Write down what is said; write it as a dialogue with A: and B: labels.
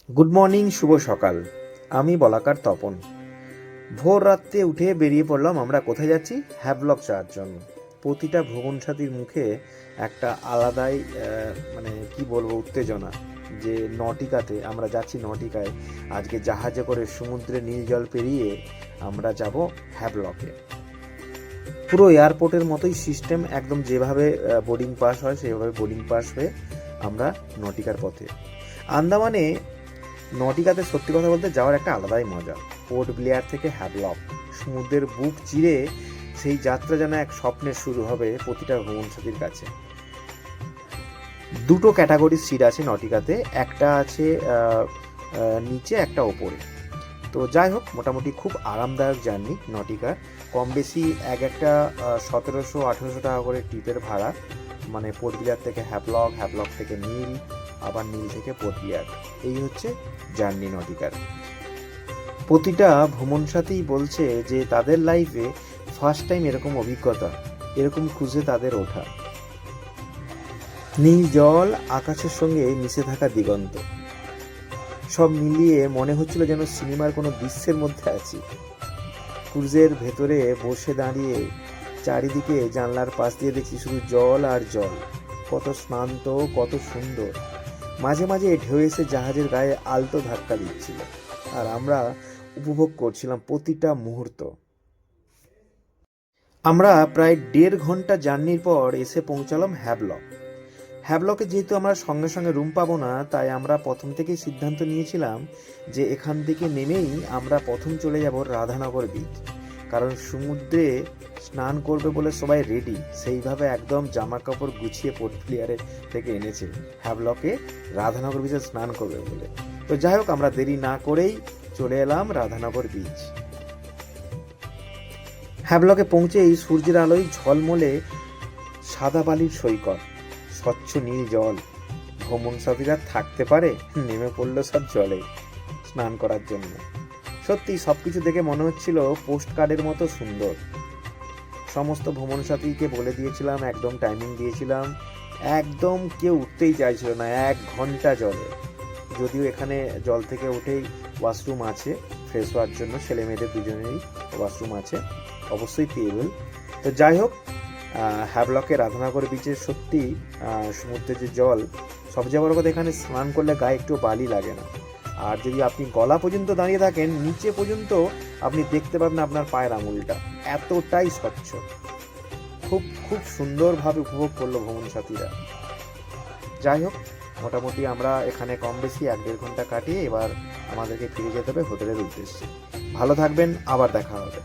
A: Good morning, শুভ সকাল। আমি বলাকার তপন। ভোর রাত্রে উঠে বেরিয়ে পড়লাম। আমরা কোথায় যাচ্ছি? হ্যাভলক যাওয়ার জন্য। প্রতিটা ভ্রমণসাথীর মুখে একটা আলাদাই মানে কি বলবো, উত্তেজনা যে নটিকাতে আমরা যাচ্ছি। নটিকায় আজকে জাহাজে করে সমুদ্রে নীল জল পেরিয়ে আমরা যাব হ্যাভলকে। পুরো এয়ারপোর্টের মতোই সিস্টেম, একদম যেভাবে বোর্ডিং পাস হয় সেভাবে বোর্ডিং পাস হয়ে আমরা নটিকার পথে। আন্দামানে নটিকাতে সত্যি কথা বলতে যাওয়ার একটা আলাদাই মজা। পোর্ট ব্লেয়ার থেকে হ্যাভলক, সমুদ্রের বুক চিরে সেই যাত্রা যেন এক স্বপ্নের শুরু হবে প্রতিটা ভ্রমণসাথীর কাছে। দুটো ক্যাটাগরির সিট আছে নটিকাতে, একটা আছে নিচে, একটা ওপরে। তো যাই হোক, মোটামুটি খুব আরামদায়ক জার্নি নটিকার। কম বেশি একটা 1700-1800 টাকা করে ট্রিপের ভাড়া, মানে পোর্ট ব্লেয়ার থেকে হ্যাভলক, হ্যাভলক থেকে নীল, আবার নীল থেকে পোর্ট ব্লেয়ার। এই হচ্ছে জার্নি নটিকার। প্রতিটা ভ্রমণসাথী বলছে যে তাদের লাইফে ফার্স্ট টাইম এরকম অভিজ্ঞতা, এরকম ক্রুজে তাদের ওঠা। নীল জল, আকাশের সঙ্গে মিশে থাকা দিগন্ত, সব মিলিয়ে মনে হচ্ছিল যেন সিনেমার কোনো দৃশ্যের মধ্যে আছি। ক্রুজের ভেতরে বসে দাঁড়িয়ে চারিদিকে জানলার পাশ দিয়ে দেখছি শুধু জল আর জল। কত শান্ত, কত সুন্দর। মাঝে মাঝে ঢেউ এসে জাহাজের গায়ে আলতো ধাক্কা দিচ্ছিল, আর আমরা উপভোগ করছিলাম প্রতিটা মুহূর্ত। আমরা প্রায় 1.5 ঘন্টা জার্নির পর এসে পৌঁছালাম হ্যাভলক। হ্যাভলকে যেহেতু আমরা সঙ্গে সঙ্গে রুম পাবো না, তাই আমরা প্রথম থেকেই সিদ্ধান্ত নিয়েছিলাম যে এখান থেকে নেমেই আমরা প্রথম চলে যাব রাধানগর বিচ। কারণ সমুদ্রে স্নান করবে বলে সবাই রেডি, সেইভাবে একদম জামা কাপড় গুছিয়ে পোর্ট ব্লেয়ারে থেকে এনেছে হ্যাভলকে রাধানগর বিচে স্নান করবে বলে। তো যাই হোক, আমরা দেরি না করেই চলে এলাম রাধানগর বিচ। হ্যাভলকে পৌঁছেই সূর্যের আলোয় ঝলমলে সাদা বালির সৈকত, স্বচ্ছ নীল জল। ভ্রমণ সাথীরা থাকতে পারে, নেমে পড়লো সব জলে স্নান করার জন্য। সত্যি সবকিছু দেখে মনে হচ্ছিল পোস্ট কার্ডের মতো সুন্দর। সমস্ত ভ্রমণ সাথীকে বলে দিয়েছিলাম, একদম টাইমিং দিয়েছিলাম, একদম কেউ উঠতেই চাইছিল না 1 ঘন্টা জলে। যদিও এখানে জল থেকে উঠেই ওয়াশরুম আছে, ফ্রেশ হওয়ার জন্য ছেলে মেয়েদের দুজনেরই ওয়াশরুম আছে, অবশ্যই টেবিল। তো যাই হোক, হ্যাভলকে রাধানগর বিচে সত্যি সমুদ্রের যে জল, সবচেয়ে বড় কথা এখানে স্নান করলে গায়ে একটু বালি লাগে না। আর যদি আপনি গলা পর্যন্ত দাঁড়িয়ে থাকেন, নিচে পর্যন্ত আপনি দেখতে পাবেন আপনার পায়ের আঙুলটা, এতটাই স্বচ্ছ। খুব খুব সুন্দরভাবে উপভোগ করলো ভ্রমণ সাথীরা। যাই হোক, মোটামুটি আমরা এখানে কম বেশি 1-1.5 ঘন্টা কাটিয়ে এবার আমাদেরকে ফিরে যেতে হবে হোটেলের উদ্দেশ্যে। ভালো থাকবেন, আবার দেখা হবে।